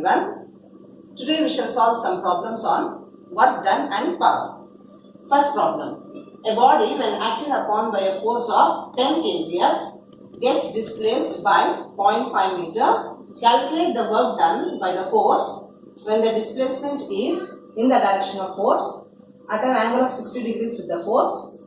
everyone. Today we shall solve some problems on work done and power. First problem. A body when acted upon by a force of 10 kgf gets displaced by 0.5 meter. Calculate the work done by the force when the displacement is in the direction of force at an angle of 60 degrees with the force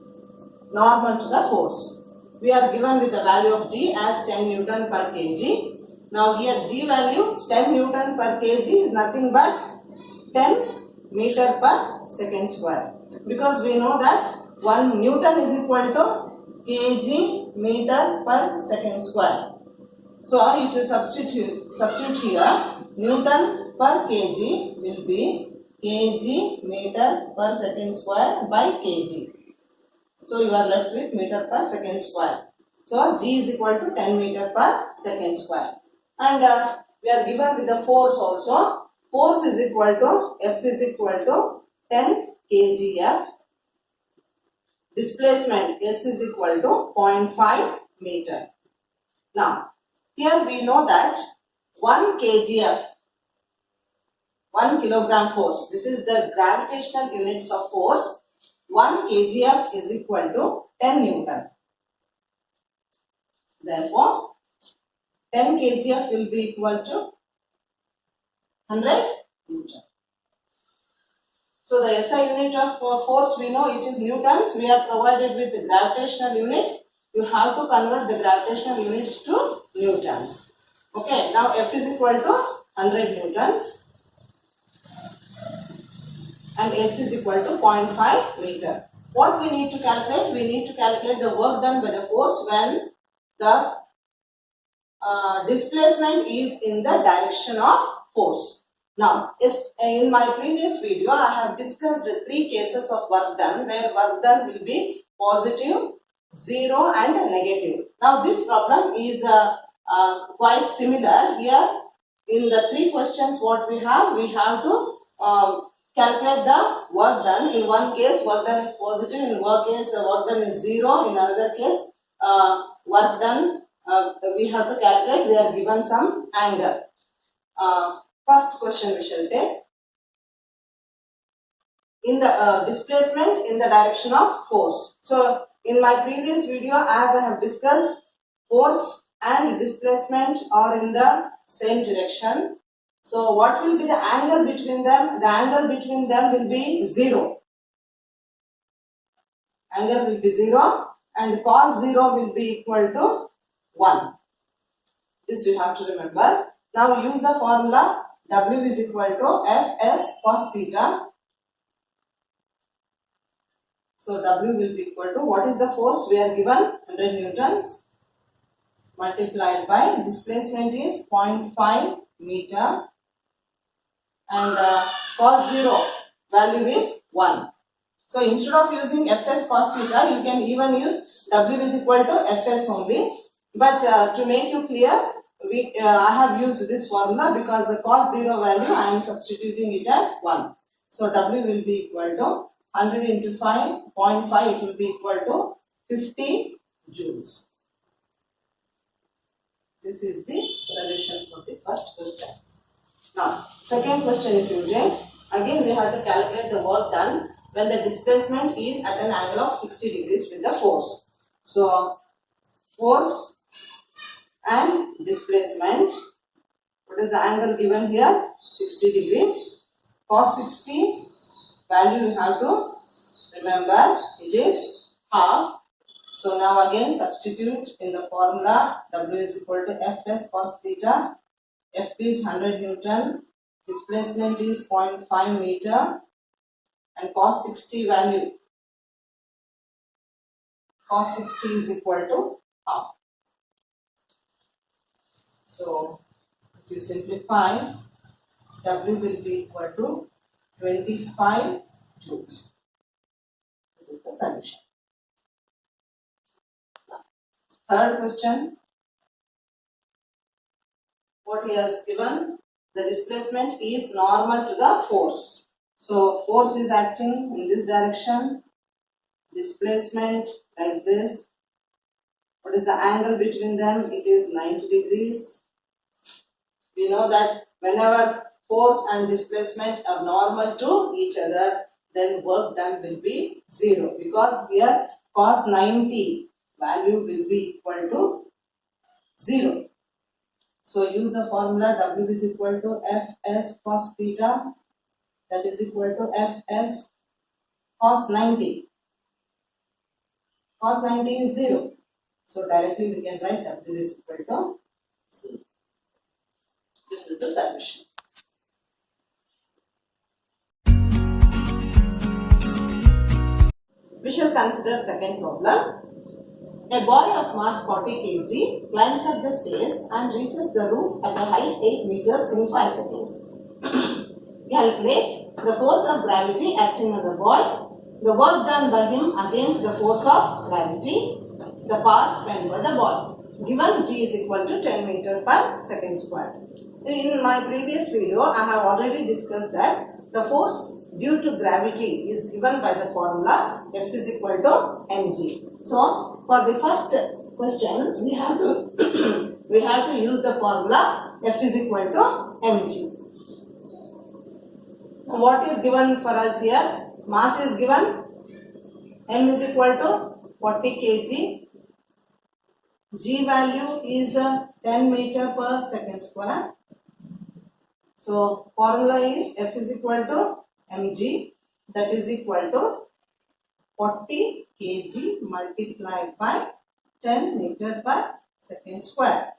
normal to the force. We are given with the value of G as 10 Newton per kg. Now here G value 10 Newton per kg is nothing but 10 meter per second square. Because we know that 1 Newton is equal to kg meter per second square. So if you substitute here, Newton per kg will be kg meter per second square by kg. So you are left with meter per second square. So G is equal to 10 meter per second square. And we are given with the force also. Force is equal to F is equal to 10 kgf. Displacement S is equal to 0.5 meter. Now here we know that 1 kgf, 1 kilogram force. This is the gravitational units of force. 1 kgf is equal to 10 Newton. Therefore, 10 kgf will be equal to 100 Newton. So the SI unit of force we know it is newtons. We are provided with the gravitational units. You have to convert the gravitational units to newtons. Okay, now F is equal to 100 newtons. And S is equal to 0.5 meter. What we need to calculate? We need to calculate the work done by the force when the displacement is in the direction of force. Now, in my previous video, I have discussed 3 cases of work done where work done will be positive, 0 and negative. Now, this problem is quite similar. Here, in the 3 questions what we have to calculate the work done. In one case, work done is positive. In one case, work done is 0. In another case, work done we have to calculate. We are given some angle. First question we shall take. In the displacement in the direction of force. So, in my previous video, as I have discussed, force and displacement are in the same direction. So, what will be the angle between them? The angle between them will be 0. Angle will be 0 and cos 0 will be equal to 1. This you have to remember. Now, use the formula W is equal to Fs cos theta. So, W will be equal to, what is the force? We are given 100 newtons multiplied by displacement is 0.5 meter and cos 0 value is 1. So, instead of using Fs cos theta, you can even use W is equal to Fs only. But to make you clear, I have used this formula because the cos 0 value I am substituting it as 1. So, W will be equal to 100 into 5.5, it will be equal to 50 joules. This is the solution for the first question. Now, second question if you take, again we have to calculate the work done when the displacement is at an angle of 60 degrees with the force. So, force and displacement. What is the angle given here? 60 degrees. Cos 60 value you have to remember, it is half. So now again substitute in the formula. W is equal to Fs cos theta. F is 100 Newton. Displacement is 0.5 meter. And cos 60 value. Cos 60 is equal to half. So, if you simplify, W will be equal to 25 joules. This is the solution. Third question. What he has given, the displacement is normal to the force. So, force is acting in this direction, displacement like this. What is the angle between them? It is 90 degrees. We know that whenever force and displacement are normal to each other, then work done will be 0, because here cos 90 value will be equal to 0. So use the formula W is equal to Fs cos theta, that is equal to Fs cos 90. Cos 90 is 0. So directly we can write W is equal to 0. This is the solution. We shall consider second problem. A boy of mass 40 kg climbs up the stairs and reaches the roof at a height 8 meters in 5 seconds. Calculate the force of gravity acting on the boy, the work done by him against the force of gravity, the power spent by the boy. Given G is equal to 10 meter per second square. In my previous video, I have already discussed that the force due to gravity is given by the formula F is equal to mg. So, for the first question, we have to we have to use the formula F is equal to mg. What is given for us here? Mass is given, m is equal to 40 kg. G value is 10 meter per second square. So formula is F is equal to mg, that is equal to 40 kg multiplied by 10 meter per second square.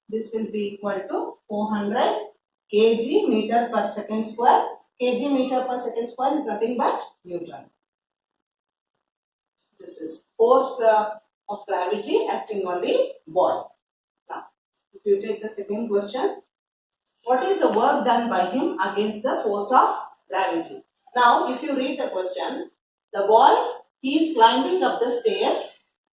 This will be equal to 400 kg meter per second square. Kg meter per second square is nothing but Newton. This is force of gravity acting on the boy. Now, if you take the second question, what is the work done by him against the force of gravity? Now, if you read the question, the boy, he is climbing up the stairs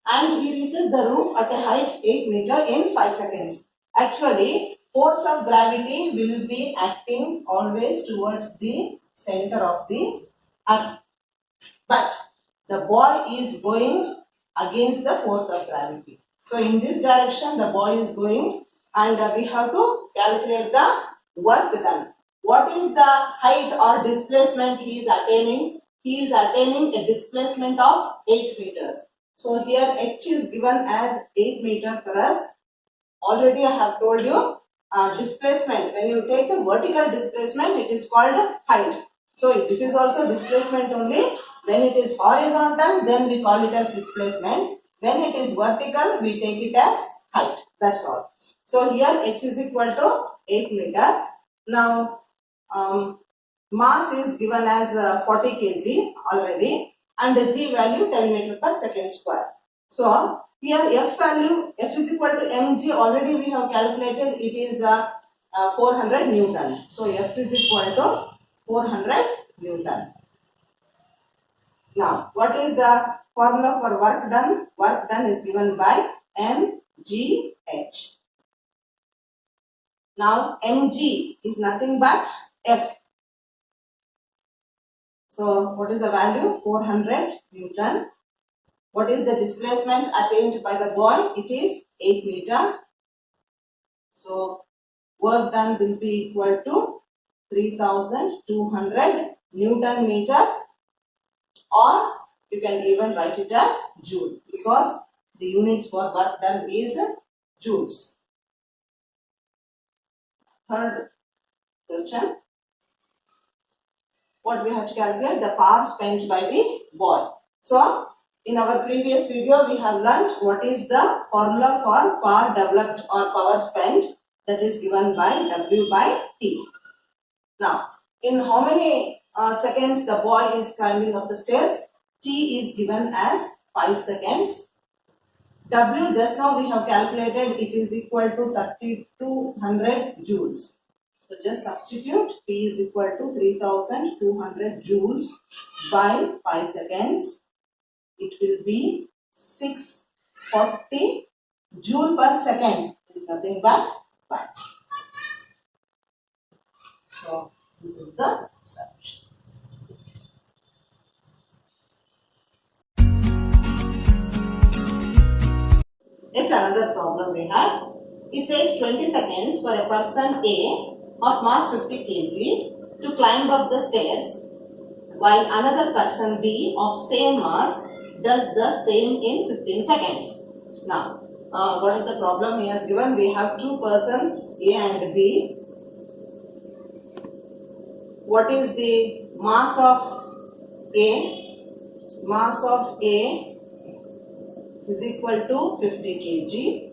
and he reaches the roof at a height 8 meter in 5 seconds. Actually, force of gravity will be acting always towards the center of the earth. But the boy is going against the force of gravity. So in this direction the boy is going, and we have to calculate the work done. What is the height or displacement he is attaining? He is attaining a displacement of 8 meters. So here h is given as 8 meter for us. Already I have told you displacement. When you take the vertical displacement, it is called height. So this is also displacement only. When it is horizontal, then we call it as displacement. When it is vertical, we take it as height. That's all. So here h is equal to 8 meter. Now mass is given as 40 kg already, and the g value 10 meter per second square. So here F value, F is equal to mg, already we have calculated, it is 400 newtons. So F is equal to 400 newton. Now, what is the formula for work done? Work done is given by mgh. Now, mg is nothing but F. So, what is the value? 400 newton. What is the displacement attained by the boy? It is 8 meter. So, work done will be equal to 3200 Newton meter, or you can even write it as joule, because the units for work done is joules. Third question. What we have to calculate? The power spent by the boy. So, in our previous video, we have learnt what is the formula for power developed or power spent, that is given by W by T. Now, in how many seconds the boy is climbing up the stairs? T is given as 5 seconds. W, just now we have calculated, it is equal to 3200 joules. So just substitute P is equal to 3200 joules by 5 seconds. It will be 640 joule per second. It is nothing but watt. So this is the solution. It's another problem we have. It takes 20 seconds for a person A of mass 50 kg to climb up the stairs, while another person B of same mass does the same in 15 seconds. Now, what is the problem he has given? We have two persons A and B. What is the mass of A? Mass of A is equal to 50 kg.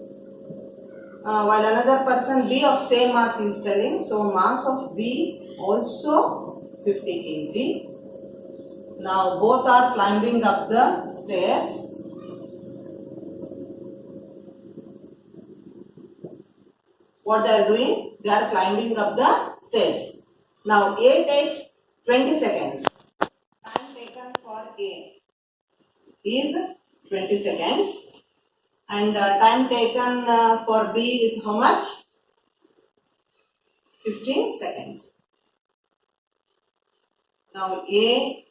While another person B of same mass is telling, so mass of B also 50 kg. Now both are climbing up the stairs. What they are doing? They are climbing up the stairs. Now A takes 20 seconds. Time taken for A is 20 seconds. And time taken for B is how much? 15 seconds. Now A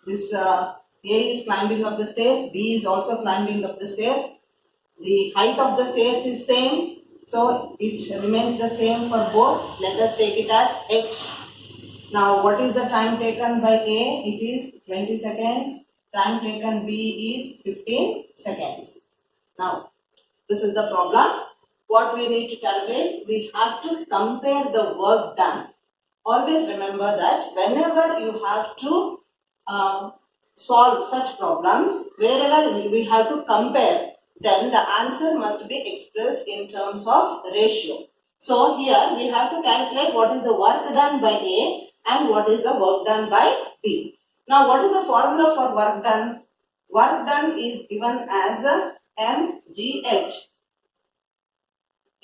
is climbing up the stairs, B is also climbing up the stairs. The height of the stairs is same, so it remains the same for both. Let us take it as h. Now what is the time taken by A? It is 20 seconds. Time taken B is 15 seconds. Now this is the problem. What we need to calculate, we have to compare the work done. Always remember that whenever you have to solve such problems, wherever we have to compare, then the answer must be expressed in terms of ratio. So here we have to calculate what is the work done by A and what is the work done by B. Now what is the formula for work done? Work done is given as mgh.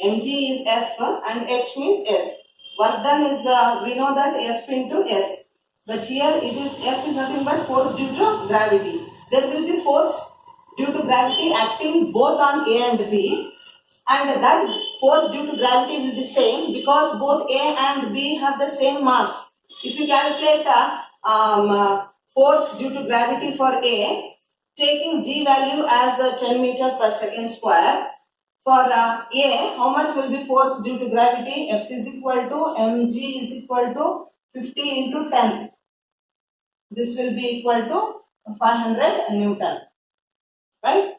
mg is F and h means S. Work done is, we know that F into S. But here it is, F is nothing but force due to gravity. There will be force due to gravity acting both on A and B. And that force due to gravity will be same because both A and B have the same mass. If you calculate force due to gravity for A, taking G value as 10 meter per second square, for A, how much will be force due to gravity? F is equal to mg is equal to 50 into 10. This will be equal to 500 Newton. Right?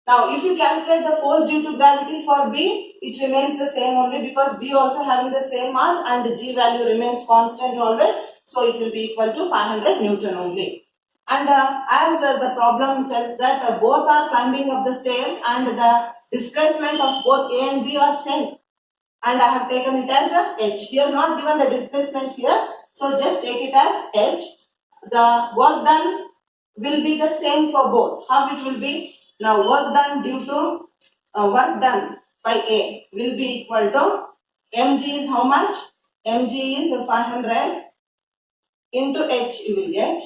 Now, if you calculate the force due to gravity for B, it remains the same only because B also having the same mass and the G value remains constant always. So, it will be equal to 500 Newton only. And as the problem tells that both are climbing up the stairs and the displacement of both A and B are same. And I have taken it as h. He has not given the displacement here. So, just take it as h. The work done will be the same for both. How it will be? Now work done due to work done by A will be equal to mg is how much? Mg is 500 into h you will get.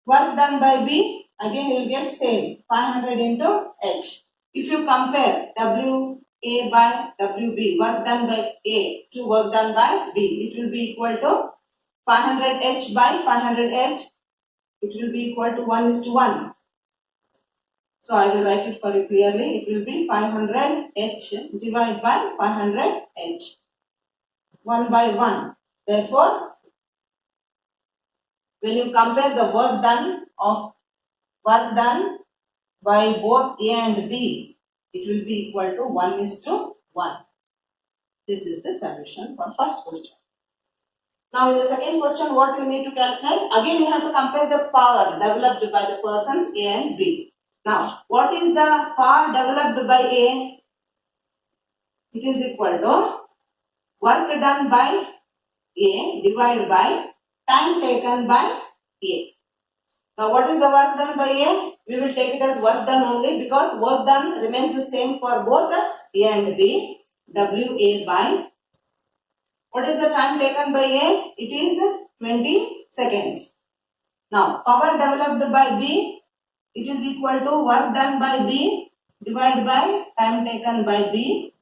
Work done by B, again you will get same 500 into h. If you compare WA by WB, work done by A to work done by B, it will be equal to 500h by 500h. It will be equal to 1:1. So I will write it for you clearly. It will be 500h divided by 500h. 1 by 1. Therefore, when you compare the work done by both A and B, it will be equal to 1:1. This is the solution for first question. Now in the second question, what you need to calculate? Again, you have to compare the power developed by the persons A and B. Now, what is the power developed by A? It is equal to work done by A divided by time taken by A. Now, what is the work done by A? We will take it as work done only because work done remains the same for both A and B. WA by, what is the time taken by A? It is 20 seconds. Now, power developed by B, it is equal to work done by B divided by time taken by B.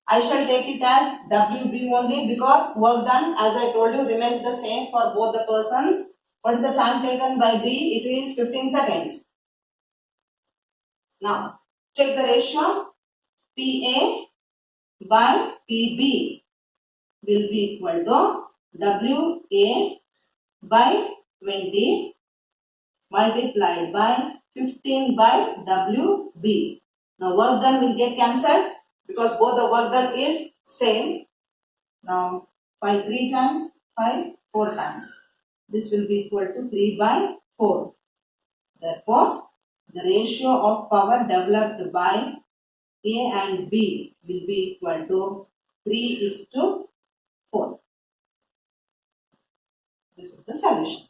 I shall take it as WB only because work done, as I told you, remains the same for both the persons. What is the time taken by B? It is 15 seconds. Now, take the ratio PA by PB. will be equal to WA by 20 multiplied by 15 by WB. Now work done will get cancelled because both the work done is same. Now 5 3 times, 5 4 times. This will be equal to 3 by 4. Therefore, the ratio of power developed by A and B will be equal to 3:4. This is the solution.